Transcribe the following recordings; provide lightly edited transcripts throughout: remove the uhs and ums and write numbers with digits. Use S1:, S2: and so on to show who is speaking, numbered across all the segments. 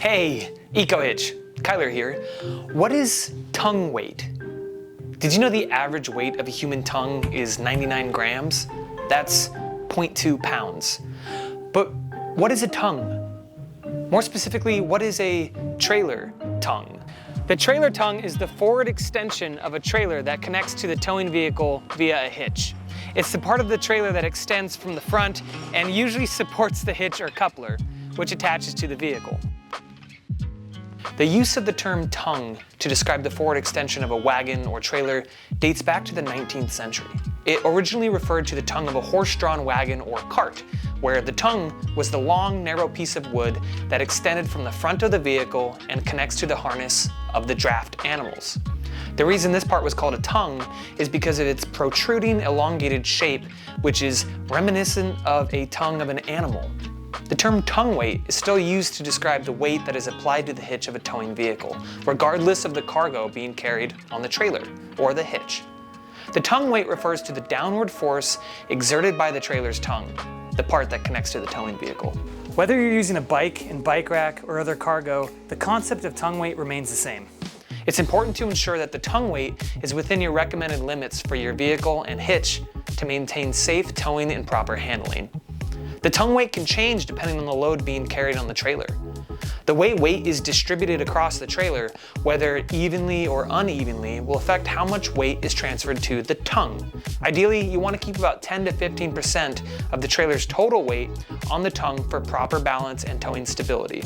S1: Hey, Hitch, Kyler here. What is tongue weight? Did you know the average weight of a human tongue is 99 grams? That's 0.2 pounds. But what is a tongue? More specifically, what is a trailer tongue? The trailer tongue is the forward extension of a trailer that connects to the towing vehicle via a hitch. It's the part of the trailer that extends from the front and usually supports the hitch or coupler, which attaches to the vehicle. The use of the term tongue to describe the forward extension of a wagon or trailer dates back to the 19th century. It originally referred to the tongue of a horse-drawn wagon or cart, where the tongue was the long, narrow piece of wood that extended from the front of the vehicle and connects to the harness of the draft animals. The reason this part was called a tongue is because of its protruding, elongated shape, which is reminiscent of a tongue of an animal. The term tongue weight is still used to describe the weight that is applied to the hitch of a towing vehicle, regardless of the cargo being carried on the trailer or the hitch. The tongue weight refers to the downward force exerted by the trailer's tongue, the part that connects to the towing vehicle. Whether you're using a bike and bike rack or other cargo, the concept of tongue weight remains the same. It's important to ensure that the tongue weight is within your recommended limits for your vehicle and hitch to maintain safe towing and proper handling. The tongue weight can change depending on the load being carried on the trailer. The way weight is distributed across the trailer, whether evenly or unevenly, will affect how much weight is transferred to the tongue. Ideally, you want to keep about 10 to 15% of the trailer's total weight on the tongue for proper balance and towing stability.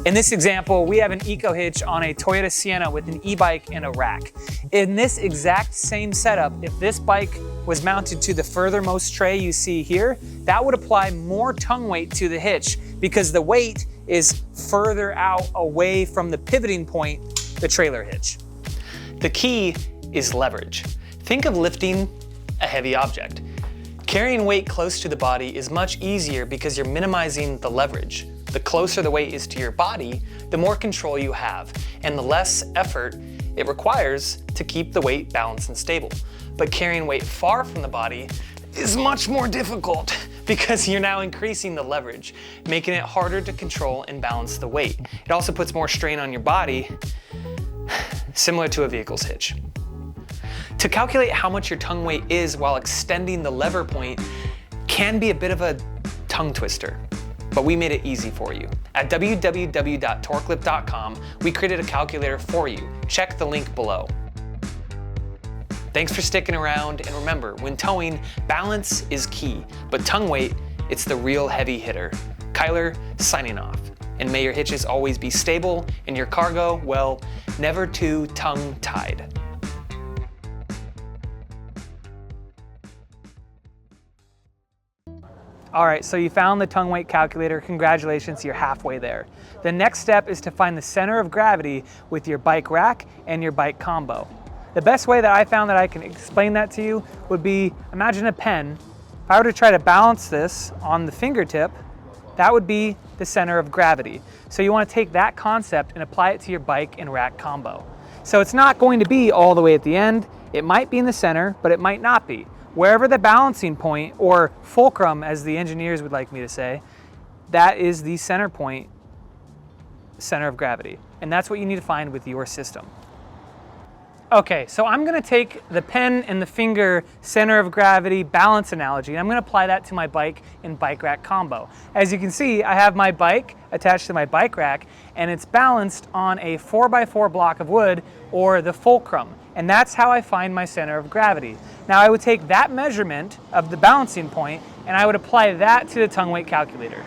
S1: In this example, we have an Hitch on a Toyota Sienna with an e-bike and a rack. In this exact same setup, if this bike was mounted to the furthermost tray you see here, that would apply more tongue weight to the hitch because the weight is further out away from the pivoting point, the trailer hitch. The key is leverage. Think of lifting a heavy object. Carrying weight close to the body is much easier because you're minimizing the leverage. The closer the weight is to your body, the more control you have, and the less effort it requires to keep the weight balanced and stable. But carrying weight far from the body is much more difficult because you're now increasing the leverage, making it harder to control and balance the weight. It also puts more strain on your body, similar to a vehicle's hitch. To calculate how much your tongue weight is while extending the lever point can be a bit of a tongue twister, but we made it easy for you. At www.torklift.com, we created a calculator for you. Check the link below. Thanks for sticking around, and remember, when towing, balance is key, but tongue weight, it's the real heavy hitter. Kyler, signing off. And may your hitches always be stable, and your cargo, well, never too tongue-tied. All right, so you found the tongue weight calculator. Congratulations, you're halfway there. The next step is to find the center of gravity with your bike rack and your bike combo. The best way that I found that I can explain that to you would be, imagine a pen. If I were to try to balance this on the fingertip, that would be the center of gravity. So you want to take that concept and apply it to your bike and rack combo. So it's not going to be all the way at the end. It might be in the center, but it might not be. Wherever the balancing point, or fulcrum as the engineers would like me to say, that is the center point, center of gravity. And that's what you need to find with your system. Okay, so I'm gonna take the pen and the finger center of gravity balance analogy, and I'm gonna apply that to my bike and bike rack combo. As you can see, I have my bike attached to my bike rack, and it's balanced on a 4x4 block of wood, or the fulcrum. And that's how I find my center of gravity. Now I would take that measurement of the balancing point, and I would apply that to the tongue weight calculator.